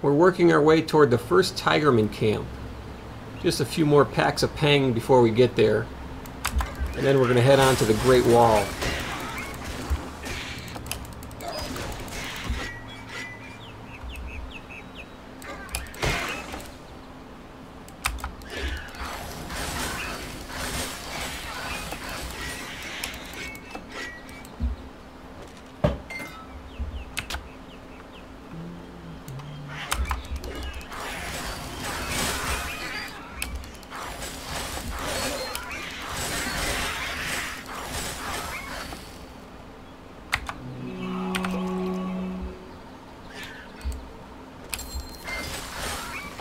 We're working our way toward the first Tigerman camp. Just a few more packs of Peng before we get there. And then we're going to head on to the Great Wall.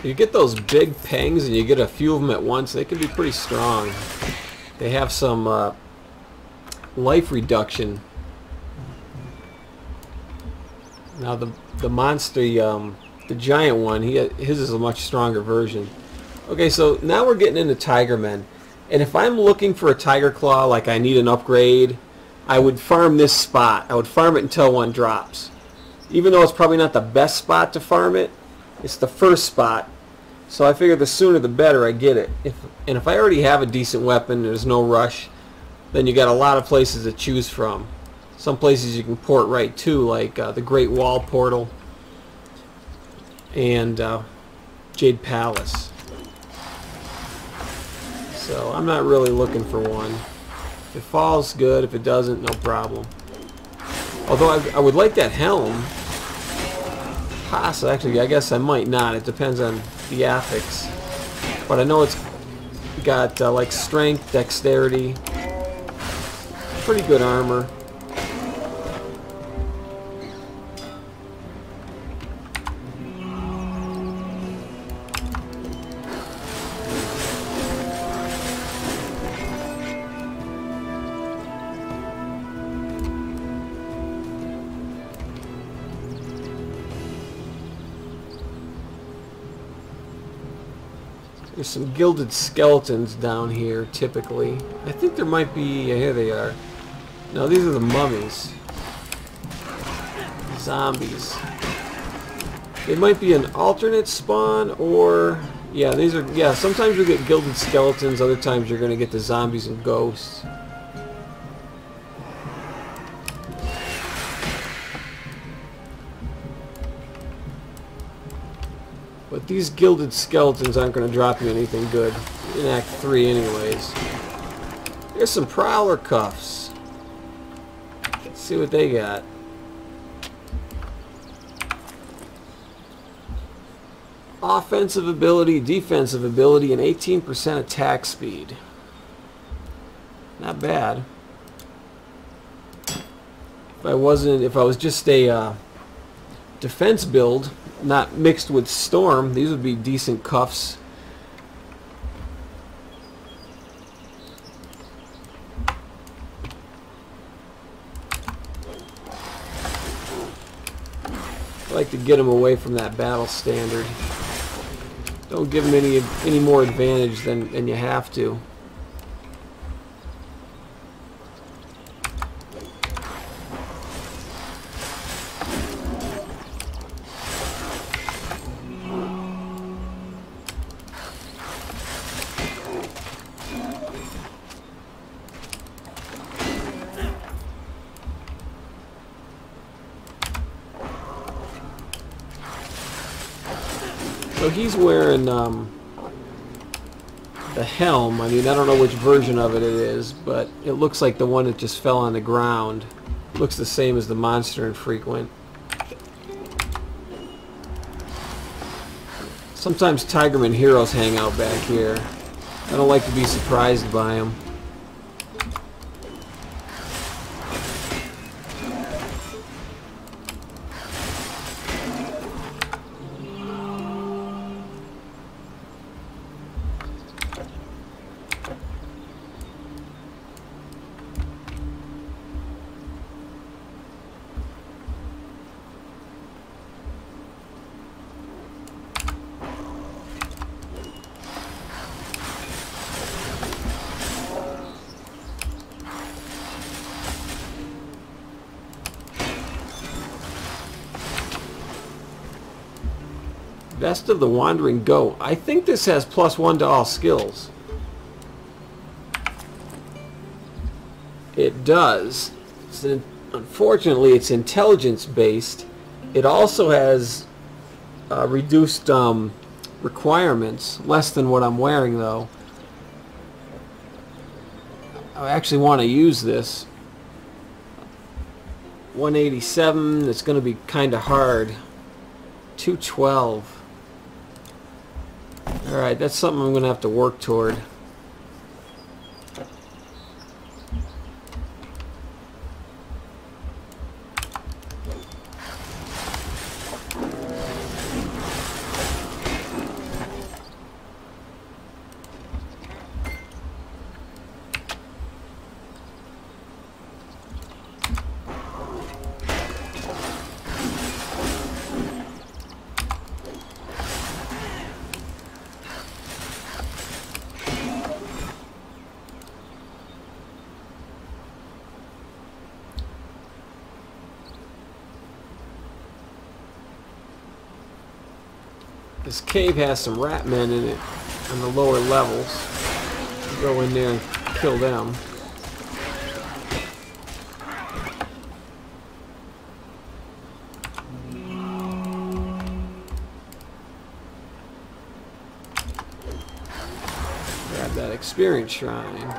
You get those big Pengs and you get a few of them at once, they can be pretty strong. They have some life reduction. Now the monster, the giant one, his is a much stronger version. Okay, so now we're getting into Tigermen. And if I'm looking for a Tiger Claw, like I need an upgrade, I would farm this spot. I would farm it until one drops. Even though it's probably not the best spot to farm it, it's the first spot. So I figure the sooner the better I get it. If I already have a decent weapon, there's no rush, then you got a lot of places to choose from. Some places you can port right to, like the Great Wall portal and Jade Palace. So I'm not really looking for one. If it falls, good. If it doesn't, no problem. Although I would like that helm. Possibly, actually, I guess I might not. It depends on the affix. But I know it's got like strength, dexterity, pretty good armor. There's some gilded skeletons down here, typically. I think there might be... Yeah, here they are. No, these are the mummies. Zombies. They might be an alternate spawn, or... Yeah, these are... Yeah, sometimes you get gilded skeletons, other times you're going to get the zombies and ghosts. But these gilded skeletons aren't going to drop you anything good in Act 3 anyways. Here's some Prowler Cuffs. Let's see what they got. Offensive ability, defensive ability, and 18% attack speed. Not bad. If I was just a defense build, not mixed with Storm, these would be decent cuffs. I like to get them away from that battle standard. Don't give them any more advantage than you have to. So he's wearing the helm. I mean, I don't know which version of it is, but it looks like the one that just fell on the ground. Looks the same as the monster in Frequent. Sometimes Tigerman heroes hang out back here. I don't like to be surprised by them. Best of the Wandering Goat. I think this has +1 to all skills. It does. Unfortunately, it's intelligence based. It also has reduced requirements, less than what I'm wearing though. I actually want to use this. 187, it's going to be kind of hard. 212. Alright, that's something I'm going to have to work toward. This cave has some rat men in it on the lower levels. Go in there and kill them. Grab that experience shrine.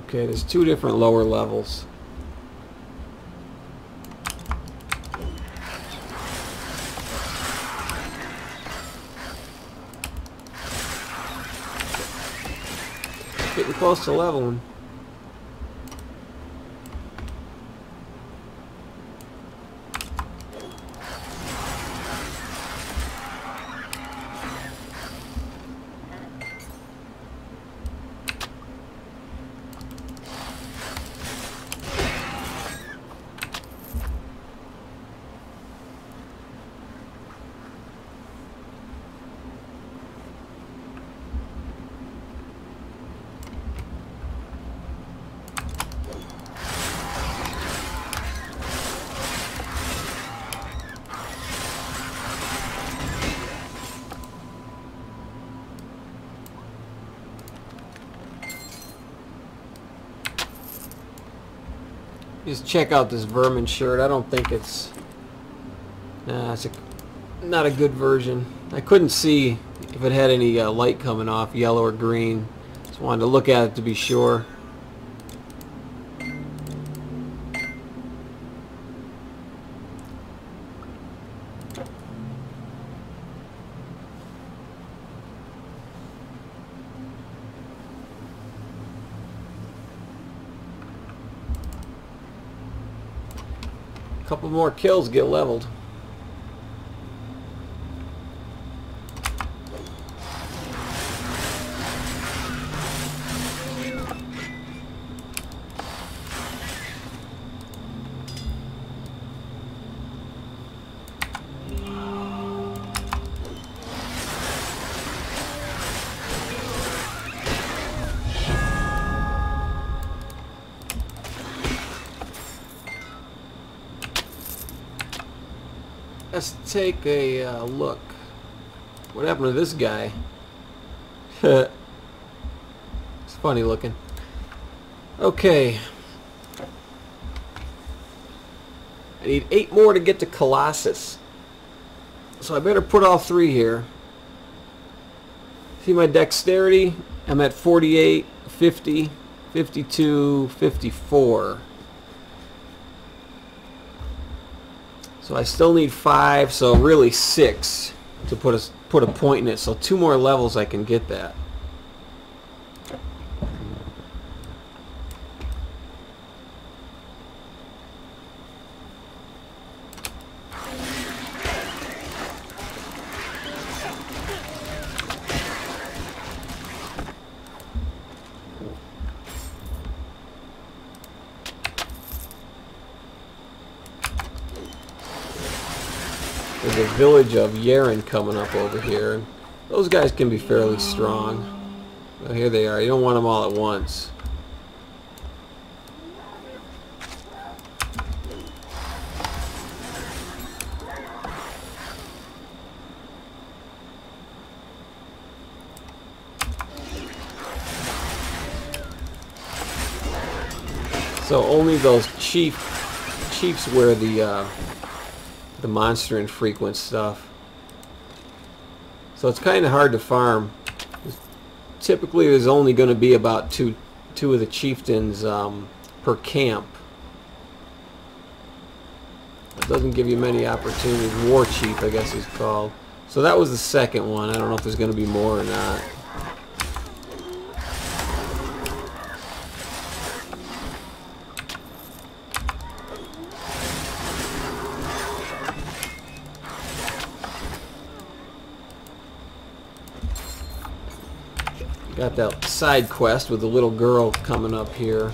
Okay, there's 2 different lower levels. Getting close to leveling. Just check out this vermin shirt. I don't think it's... Nah, it's not a good version. I couldn't see if it had any light coming off, yellow or green. Just wanted to look at it to be sure. Couple more kills, get leveled. Let's take a look. What happened to this guy? It's funny looking. Okay. I need 8 more to get to Colossus. So I better put all 3 here. See my dexterity? I'm at 48, 50, 52, 54. So I still need 5, so really 6 to put a point in it. So 2 more levels I can get that. There's a village of Yaren coming up over here. Those guys can be fairly strong. Well, here they are. You don't want them all at once. So only those chiefs wear the monster infrequent stuff. So it's kind of hard to farm. Typically, there's only going to be about two of the chieftains per camp. It doesn't give you many opportunities. War chief, I guess, is called. So that was the second one. I don't know if there's going to be more or not. Got that side quest with the little girl coming up here.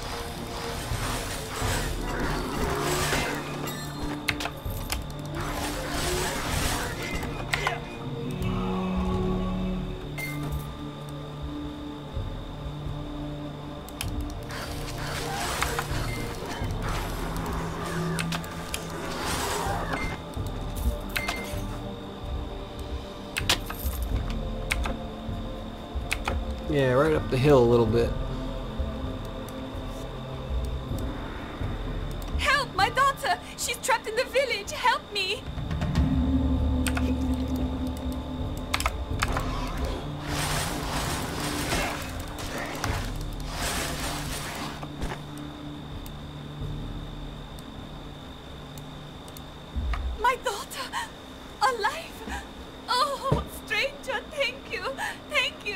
Yeah, right up the hill a little bit. Help! My daughter! She's trapped in the village! Help me! My daughter! Alive! Oh, stranger, thank you! Thank you!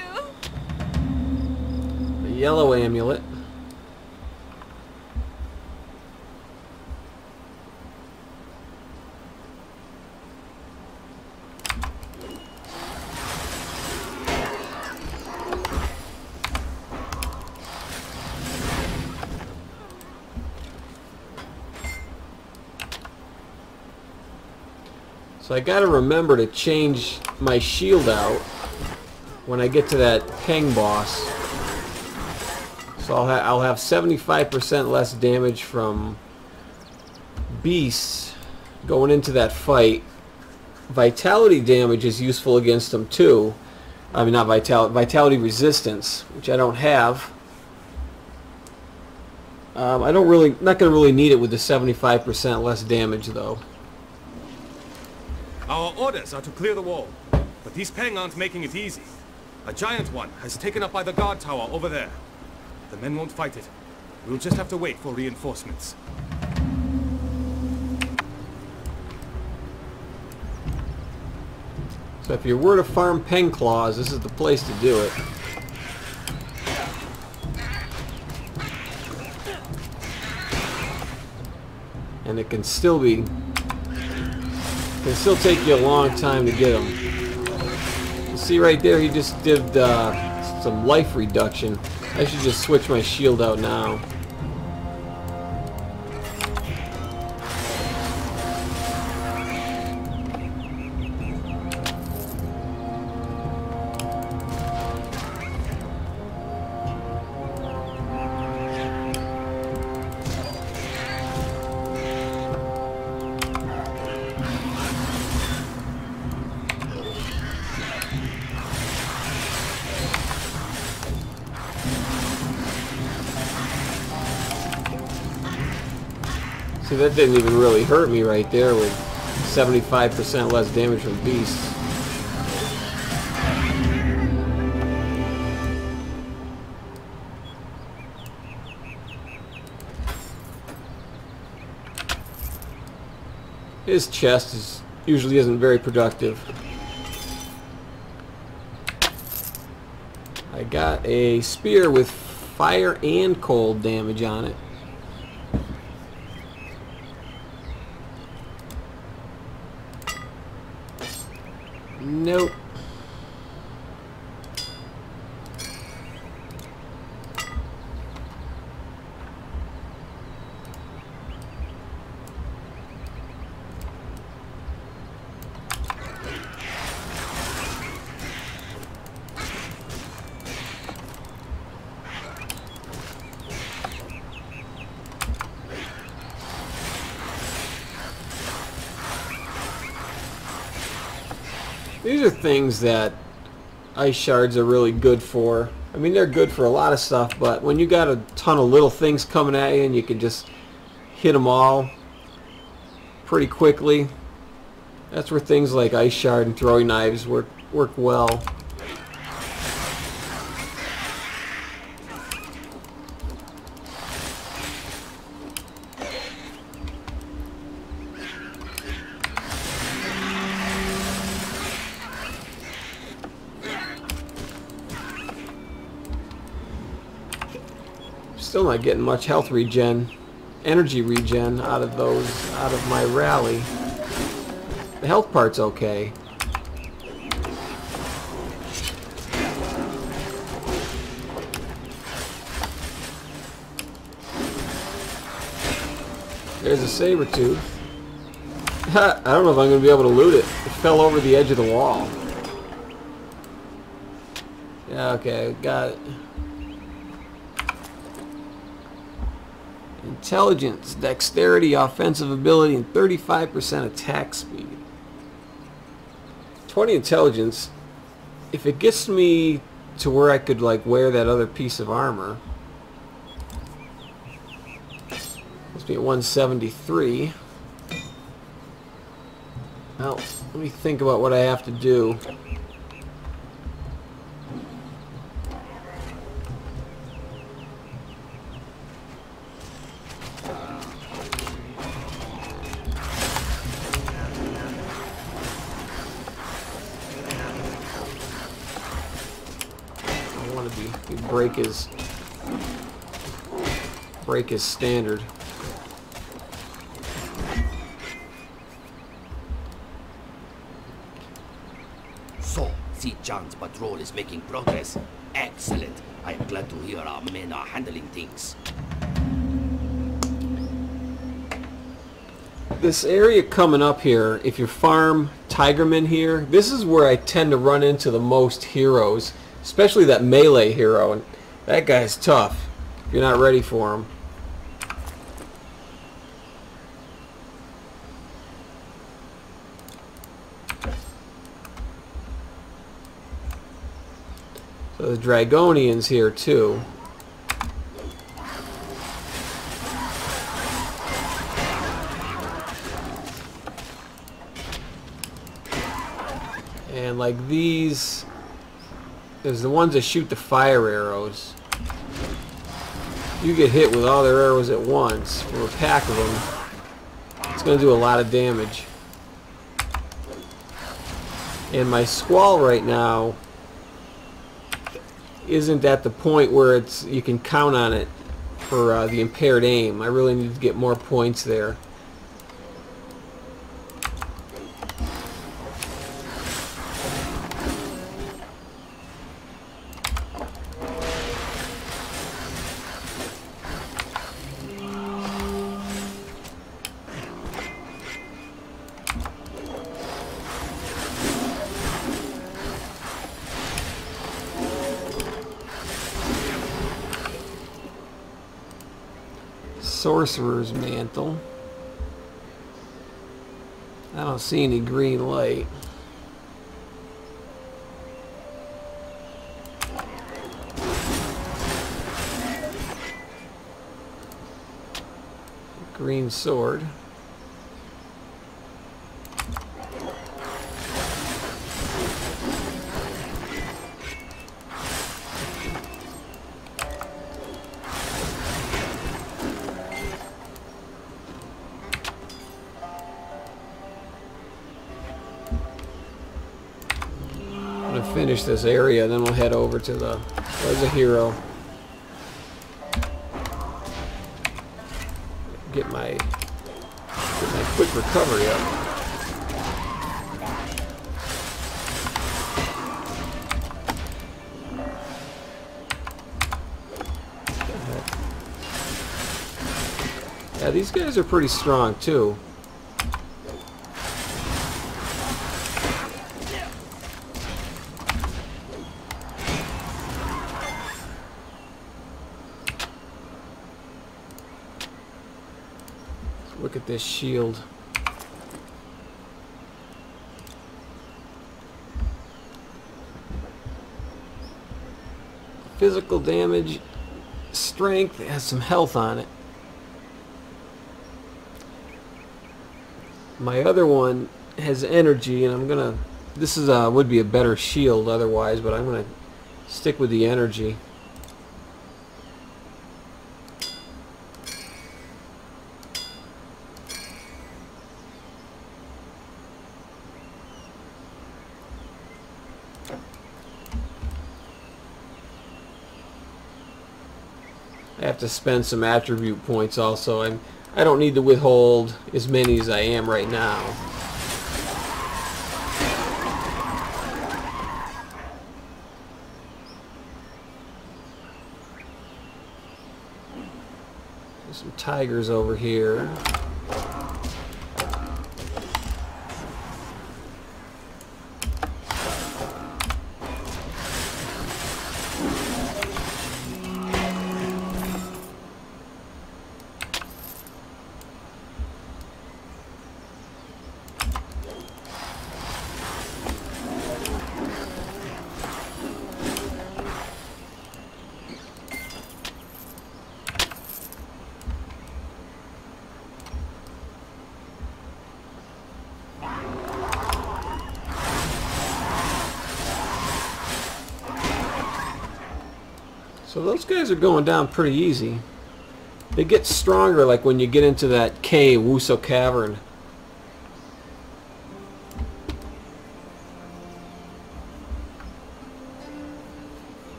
Yellow amulet. So I gotta remember to change my shield out when I get to that Peng boss. So I'll have 75% less damage from beasts going into that fight. Vitality damage is useful against them too. I mean, not vitality resistance, which I don't have. Not going to really need it with the 75% less damage though. Our orders are to clear the wall, but these Peng aren't making it easy. A giant one has taken up by the guard tower over there. The men won't fight it. We'll just have to wait for reinforcements. So if you were to farm Peng claws, this is the place to do it. And it can still take you a long time to get them. You see right there, he just did some life reduction. I should just switch my shield out now. See, that didn't even really hurt me right there with 75% less damage from beasts. His chest usually isn't very productive. I got a spear with fire and cold damage on it. Nope. These are things that ice shards are really good for. I mean, they're good for a lot of stuff, but when you got a ton of little things coming at you and you can just hit them all pretty quickly, that's where things like ice shard and throwing knives work well. Still not getting much health regen, energy regen out of my rally. The health part's okay. There's a Sabertooth. I don't know if I'm going to be able to loot it. It fell over the edge of the wall. Yeah, okay, got it. Intelligence, dexterity, offensive ability, and 35% attack speed. 20 intelligence. If it gets me to where I could like wear that other piece of armor. Must be at 173. Well, let me think about what I have to do. Break his standard. So, Zhidan's patrol is making progress. Excellent. I am glad to hear our men are handling things. This area coming up here, if you farm Tigerman here, this is where I tend to run into the most heroes, especially that melee hero, and that guy's tough if you're not ready for him. So the Dragonians here too. And like these, there's the ones that shoot the fire arrows. You get hit with all their arrows at once from a pack of them. It's going to do a lot of damage. And my Squall right now isn't at the point where you can count on it for the impaired aim. I really need to get more points there. Sorcerer's Mantle. I don't see any green light. Green sword. Finish this area, then we'll head over to the... There's a hero. Get my quick recovery up. Yeah, these guys are pretty strong too. Look at this shield. physical damage, strength, it has some health on it. My other one has energy, and I'm gonna, this is would be a better shield otherwise, but I'm gonna stick with the energy. I have to spend some attribute points also. I don't need to withhold as many as I am right now. There's some tigers over here. So those guys are going down pretty easy. They get stronger like when you get into that cave, Wuso Cavern.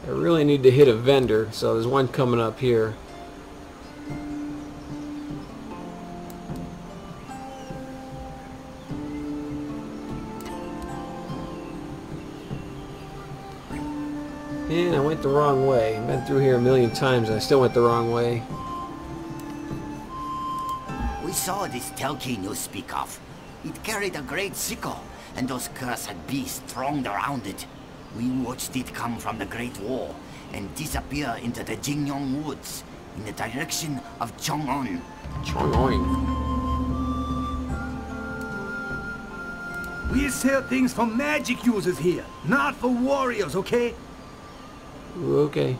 I really need to hit a vendor, so there's one coming up here. And I went the wrong way. I've been through here a million times and I still went the wrong way. We saw this Telkin you speak of. It carried a great sickle, and those cursed beasts thronged around it. We watched it come from the Great Wall and disappear into the Jingyong Woods in the direction of Chong'an. Chong'an. We sell things for magic users here, not for warriors, okay? Okay.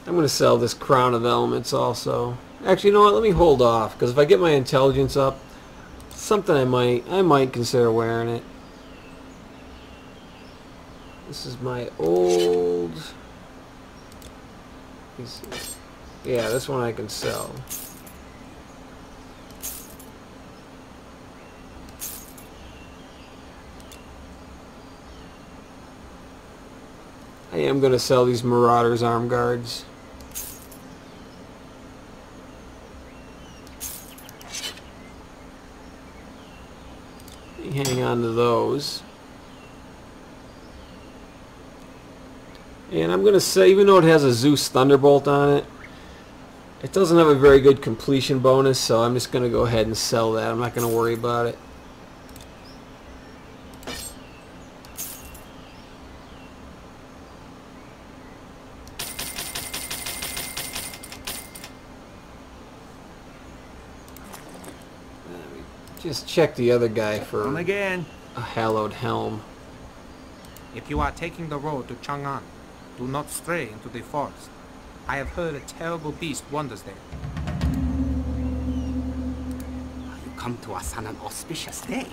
I'm going to sell this Crown of Elements also. Actually, you know what? Let me hold off, because if I get my intelligence up, something I might consider wearing it. This is my old... Yeah, this one I can sell. I am going to sell these Marauders Arm Guards. Hang on to those. And I'm going to say, even though it has a Zeus Thunderbolt on it, it doesn't have a very good completion bonus, so I'm just going to go ahead and sell that. I'm not going to worry about it. Just check the other guy for Come again. A hallowed helm. If you are taking the road to Chang'an, do not stray into the forest. I have heard a terrible beast wanders there. You come to us on an auspicious day.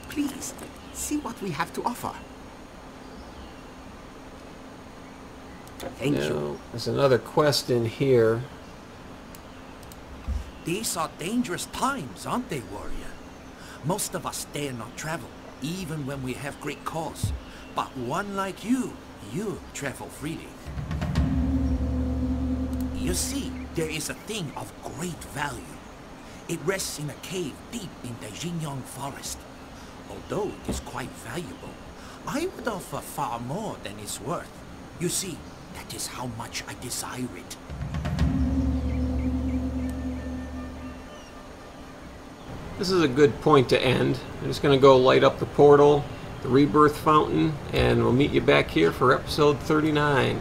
Please, see what we have to offer. Thank you. There's another quest in here. These are dangerous times, aren't they, warrior? Most of us dare not travel, even when we have great cause. But one like you travel freely. You see, there is a thing of great value. It rests in a cave deep in the Xinjiang forest. Although it is quite valuable, I would offer far more than it's worth. You see, that is how much I desire it. this is a good point to end. I'm just going to go light up the portal, the rebirth fountain, and we'll meet you back here for episode 39.